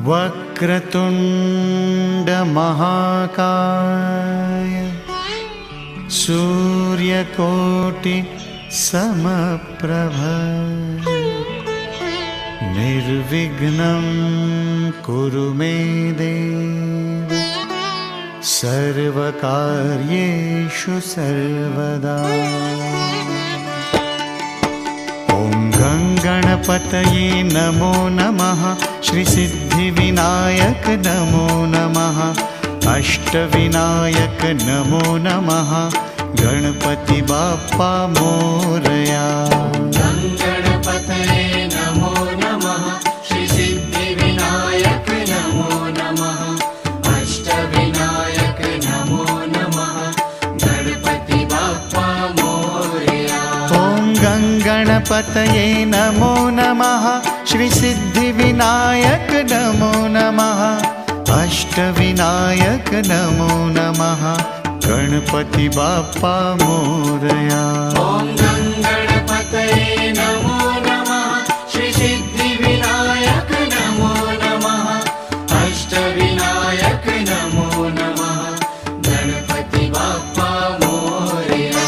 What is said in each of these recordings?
वक्रतुण्ड महाकाय सूर्यकोटि समप्रभ निर्विघ्नं कुरु मे देव सर्वकार्येषु सर्वदा। ॐ गणपतये नमो नमः। श्री सिद्धिविनायक नमो नमः। अष्टविनायक नमो नमः। गणपति बाप्पा मोरया। गणपतये नमो नमः। श्री सिद्धिविनायक नमो नमः। अष्टविनायक नमो नमः। गणपति बाप्पा मोरया। ॐ गणपतये नमो नमः। श्री सिद्धिविनायक नमो नमः। अष्टविनायक नमो नमः। गणपति बाप्पा मोरया। ॐ गणपतये नमो नमः। श्री सिद्धिविनायक नमो नमः। अष्टविनायक नमो नमः। गणपति बाप्पा मोरया।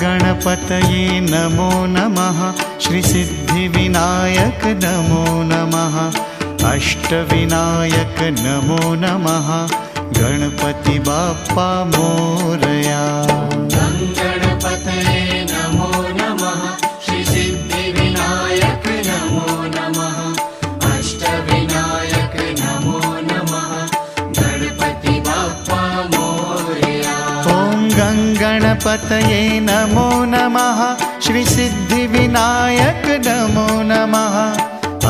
गणपतये नमो नमः। श्री सिद्धिविनायक नमो नमः। अष्टविनायक नमो नमः। गणपति बाप्पा मोरया। गणपतये नमो नमः। श्री सिद्धिविनायक नमो नमः। अष्टविनायक नमो नमः। गणपति बाप्पा मोरया। ॐ गणपतये नमो नमः। श्री सिद्धिविनायक नमो नमः।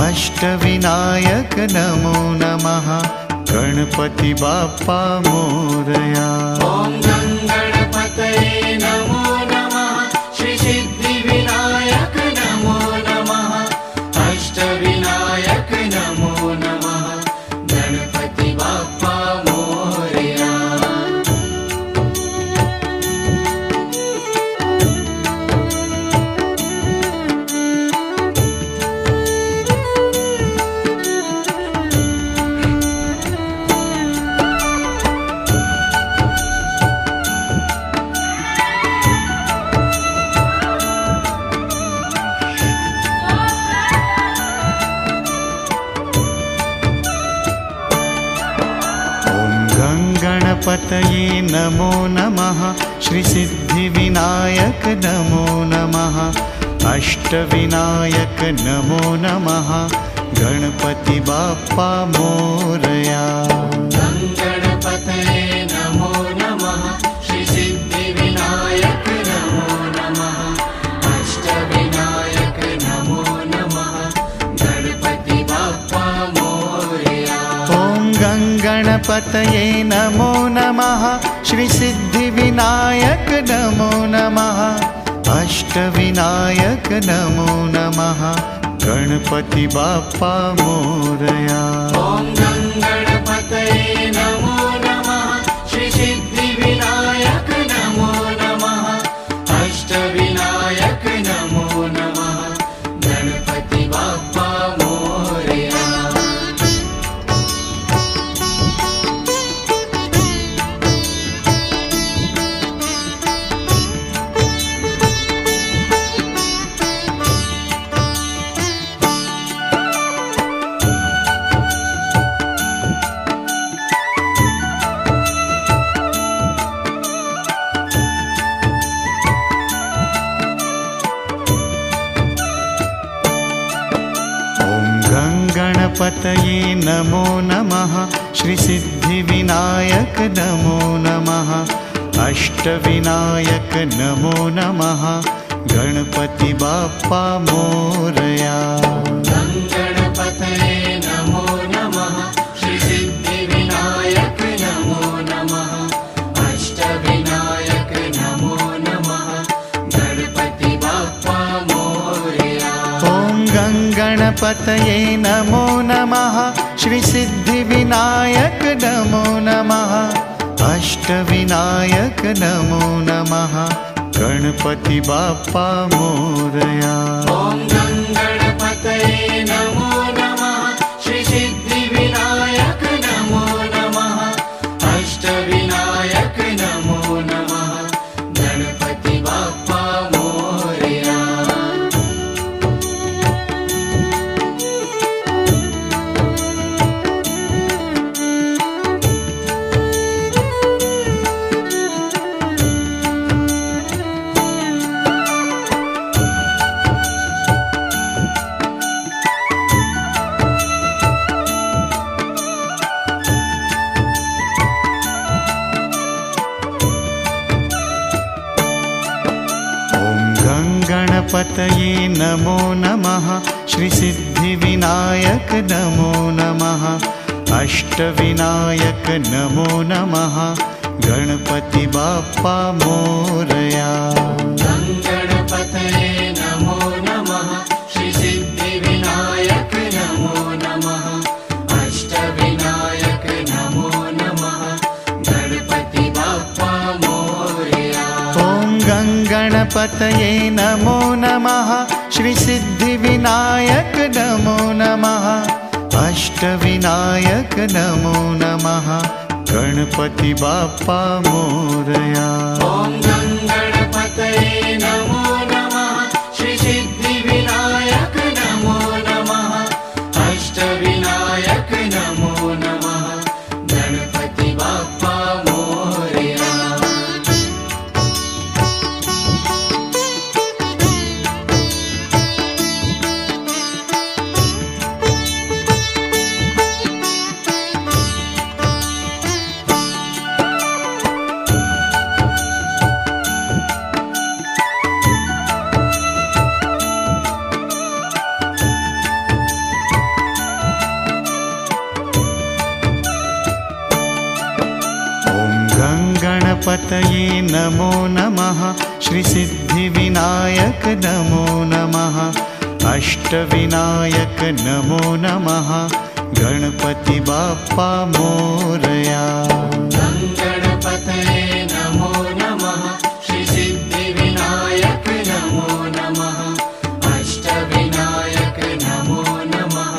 अष्टविनायक नमो नमः। गणपति बाप्पा मोरया। ॐ गणपतये नमो नमः। श्री सिद्धिविनायक नमो नमः। अष्टविनायक नमो नमः। गणपति बाप्पा मोरया। गणपतये नमो नमः। श्री सिद्धिविनायक नमो नमः। अष्टविनायक नमो नमः। गणपति बाप्पा मोरया। गणपतये नमो नमः। श्री सिद्धिविनायक नमो नमः। अष्टविनायक नमो नमः। गणपति बाप्पा मोरया। ॐ गणपतये नमो नमः। श्री सिद्धिविनायक नमो नमः। अष्टविनायक नमो नमः। गणपति बाप्पा मोरया। ॐ गणपतये नमो नमः। श्री सिद्धिविनायक नमो नमः। अष्टविनायक नमो नमः। गणपति बाप्पा मोरया। गणपतये नमो नमः। श्री सिद्धिविनायक नमो नमः। अष्टविनायक नमो नमः। गणपति बाप्पा मोरया। गणपतये नमो नमः। श्री सिद्धि गणपतये नमो नमः श्रीसिद्धिविनायक नमो नमः अष्टविनायक नमो नमः गणपति बाप्पा मोरया। ॐ गणपतये नमो नमः श्रीसिद्धिविनायक नमो नमः अष्टविनायक नमो नमः गणपति बाप्पा मोरया। गणपतये नमो नमः श्रीसिद्धिविनायक नमो नमः अष्टविनायक नमो नमः गणपति बाप्पा मोरया। गणपतये नमो नमः श्रीसिद्धिविनायक नमो नमः अष्टविनायक नमो नमः गणपति बाप्पा मोरया। ॐ गणपतये नमो नमः श्रीसिद्धिविनायक नमो नमः अष्टविनायक नमो नमः गणपति बाप्पा मोरया। ॐ गणपतये नमो नमः श्रीसिद्धिविनायक नमो नमः अष्टविनायक नमो नमः गणपति बाप्पा मोरया। गणपतये नमो नमः श्रीसिद्धिविनायक नमो नमः अष्टविनायक नमो नमः गणपति बाप्पा मोरया। गणपतये नमो नमः श्रीसिद्धिविनायक नमो नमः अष्टविनायक नमो नमः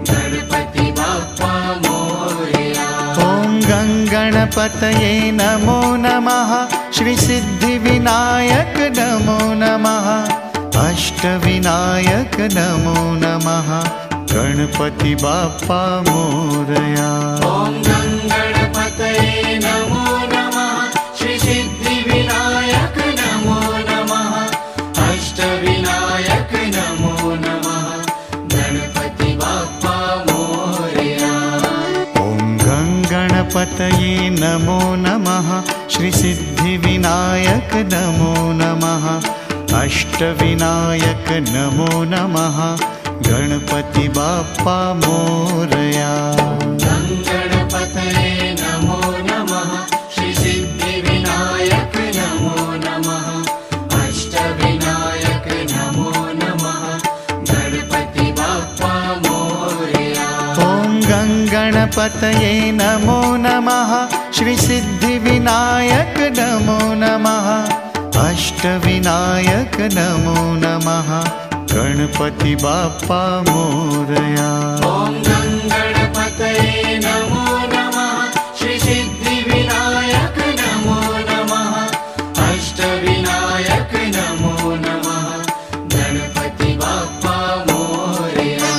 गणपति बाप्पा मोरया। ॐ गणपतये नमो नमः श्रीसिद्धिविनायक नमो नमः अष्टविनायक नमो नमः गणपति बाप्पा मोरया। ॐ गणपतये नमो नमः श्रीसिद्धिविनायक नमो नमः अष्टविनायक नमो नमः गणपति बाप्पा मोरया। ॐ गणपतये नमो नमः श्रीसिद्धिविनायक नमो नमः अष्टविनायक नमो नमः गणपति बाप्पा मोरया। गणपतये नमो नमः श्रीसिद्धिविनायक नमो नमः अष्टविनायक नमो नमः गणपति बाप्पा मोरया। ॐ गणपतये नमो नमः श्रीसिद्धिविनायक नमो नमः अष्टविनायक नमो नमः गणपति बाप्पा मोरया। ॐ गणपतये नमो नमः श्रीसिद्धिविनायक नमो नमः अष्टविनायक नमो नमः गणपति बाप्पा मोरया।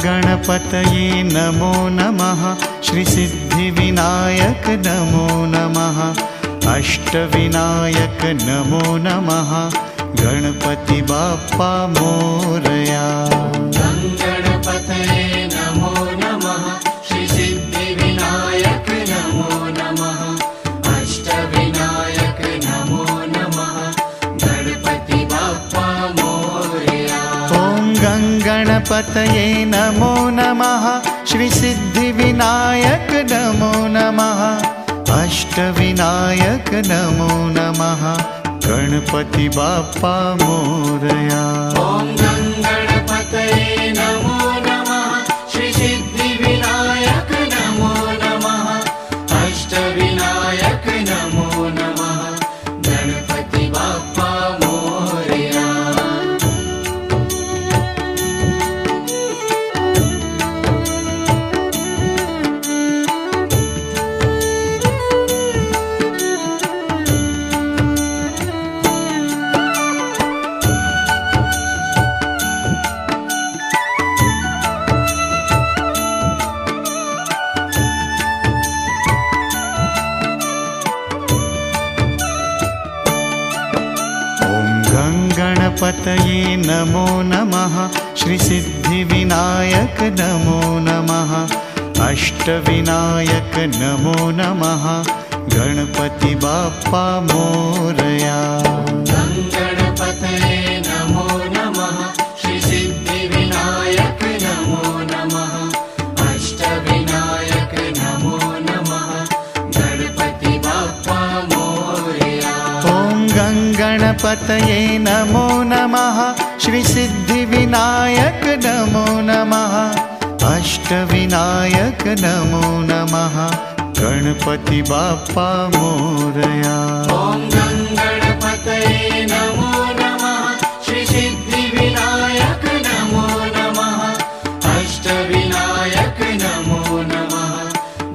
गणपतये नमो नमः श्रीसिद्धिविनायक नमो नमः अष्टविनायक नमो नमः गणपति बाप्पा मोरया। गणपतये नमो नमः श्रीसिद्धिविनायक नमो नमः अष्टविनायक नमो नमः गणपति बाप्पा मोरया। ॐ गङ्गणपतये नमो नमः श्रीसिद्धिविनायक नमो नमः अष्टविनायक नमो नमः गणपति बाप्पा मोरया। ॐ गणपतये नमो नमः श्रीसिद्धिविनायक नमो नमः अष्टविनायक नमो नमः गणपति बाप्पा मोरया। गणपतये नमो नमः श्रीसिद्धिविनायक नमो नमः अष्टविनायक नमो नमः गणपति बाप्पा मोरया। गणपतये नमो नमः श्रीसिद्धिविनायक नमो नमः अष्टविनायक नमो नमः गणपति बाप्पा मोरया। ॐ गणपतये नमो नमः श्रीसिद्धिविनायक नमो नमः अष्टविनायक नमो नमः गणपति बाप्पा मोरया। ॐ गणपतये नमो नमः श्रीसिद्धिविनायक नमो नमः अष्टविनायक नमो नमः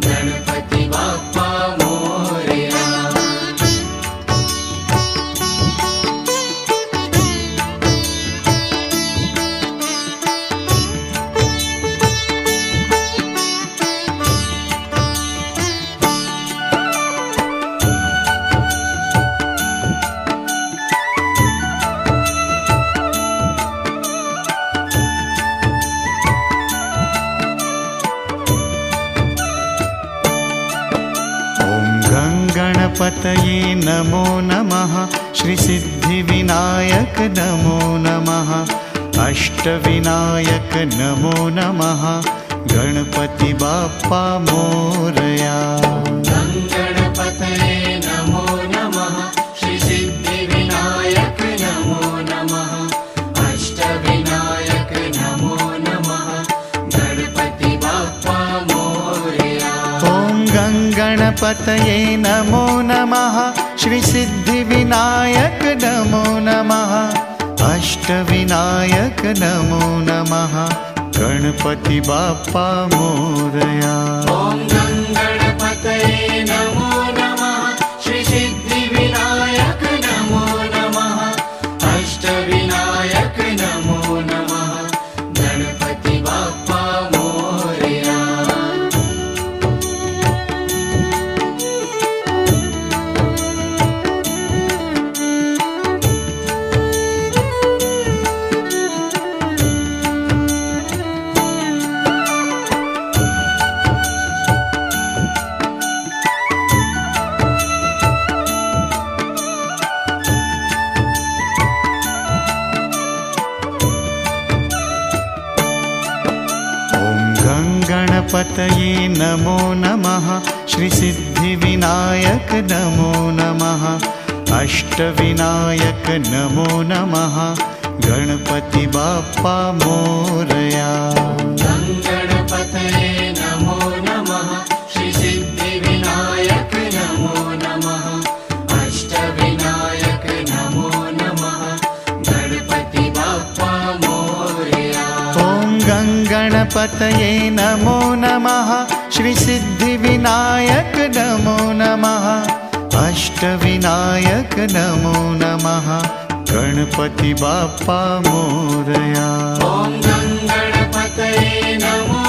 गणपति बाप्पा मोरया। गणपतये नमो नमः श्रीसिद्धिविनायक नमो नमः अष्टविनायक नमो नमः गणपति बाप्पा मोरया। गणपतये नमो नमः श्रीसिद्धिविनायक नमो नमः अष्टविनायक नमो नमः गणपति बाप्पा मोरया। ॐ गणपतये नमो नमः श्रीसिद्धिविनायक नमो नमः अष्टविनायक नमो नमः गणपति बाप्पा मोरया। ॐ गणपतये नमो नमः श्रीसिद्धिविनायक नमो नमः अष्टविनायक नमो नमः गणपति बाप्पा मोरया। गणपतये नमो नमः श्रीसिद्धिविनायक नमो नमः अष्टविनायक नमो नमः गणपति बाप्पा मोरया। गणपतये नमो नमः श्रीसिद्धिविनायक नमो नमः अष्टविनायक नमो नमः गणपति बाप्पा मोरया। ॐ गणपतये नमो नमः श्रीसिद्धिविनायक नमो नमः अष्टविनायक नमो नमः गणपति बाप्पा मोरया। ॐ गणपतये नमो